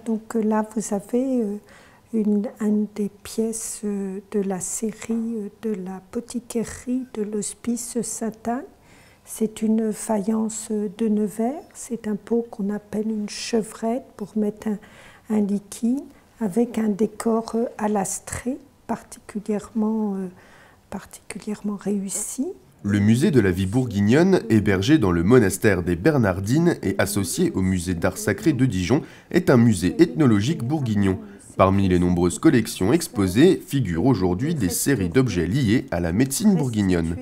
Donc là, vous avez une des pièces de la série de l'apothicairerie de l'Hospice Sainte-Anne. C'est une faïence de Nevers, c'est un pot qu'on appelle une chevrette pour mettre un liquide avec un décor alastré particulièrement réussi. Le musée de la vie bourguignonne, hébergé dans le monastère des Bernardines et associé au musée d'art sacré de Dijon, est un musée ethnologique bourguignon. Parmi les nombreuses collections exposées figurent aujourd'hui des séries d'objets liés à la médecine bourguignonne.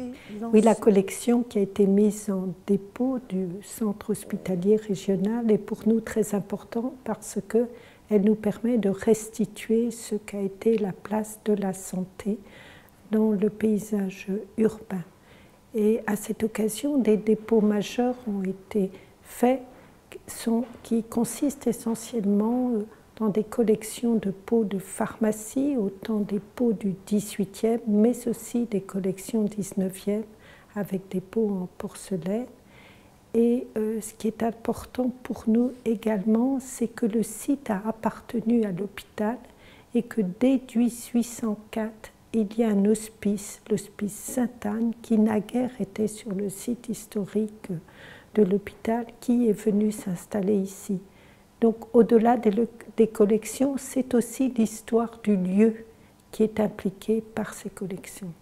Oui, la collection qui a été mise en dépôt du centre hospitalier régional est pour nous très importante parce qu'elle nous permet de restituer ce qu'a été la place de la santé dans le paysage urbain. Et à cette occasion, des dépôts majeurs ont été faits qui consistent essentiellement dans des collections de pots de pharmacie, autant des pots du XVIIIe, mais aussi des collections XIXe avec des pots en porcelaine. Et ce qui est important pour nous également, c'est que le site a appartenu à l'hôpital et que dès 1804, il y a un hospice, l'hospice Sainte-Anne, qui naguère était sur le site historique de l'hôpital, qui est venu s'installer ici. Donc au-delà des collections, c'est aussi l'histoire du lieu qui est impliquée par ces collections.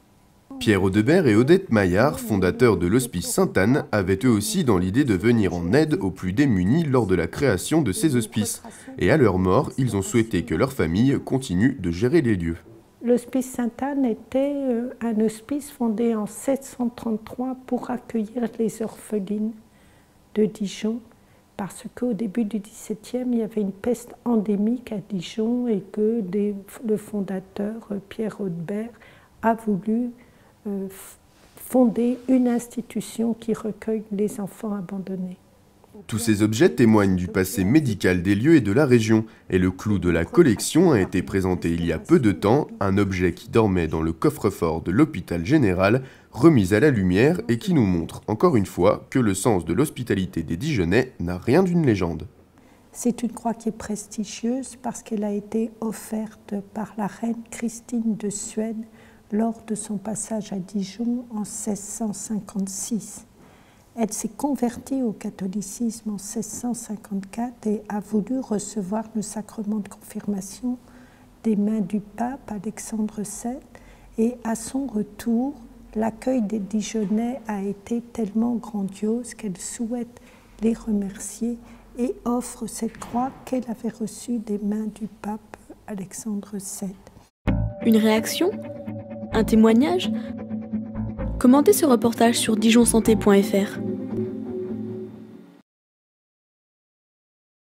Pierre Audebert et Odette Maillard, fondateurs de l'Hospice Sainte-Anne, avaient eux aussi dans l'idée de venir en aide aux plus démunis lors de la création de ces hospices. Et à leur mort, ils ont souhaité que leur famille continue de gérer les lieux. L'Hospice Sainte-Anne était un hospice fondé en 1733 pour accueillir les orphelines de Dijon, parce qu'au début du XVIIe, il y avait une peste endémique à Dijon et que le fondateur, Pierre Audebert, a voulu fonder une institution qui recueille les enfants abandonnés. Tous ces objets témoignent du passé médical des lieux et de la région, et le clou de la collection a été présenté il y a peu de temps, un objet qui dormait dans le coffre-fort de l'hôpital général, remis à la lumière et qui nous montre encore une fois que le sens de l'hospitalité des Dijonnais n'a rien d'une légende. C'est une croix qui est prestigieuse parce qu'elle a été offerte par la reine Christine de Suède lors de son passage à Dijon en 1656. Elle s'est convertie au catholicisme en 1654 et a voulu recevoir le sacrement de confirmation des mains du pape Alexandre VII. Et à son retour, l'accueil des Dijonnais a été tellement grandiose qu'elle souhaite les remercier et offre cette croix qu'elle avait reçue des mains du pape Alexandre VII. Une réaction? Un témoignage? Commentez ce reportage sur dijonsanté.fr.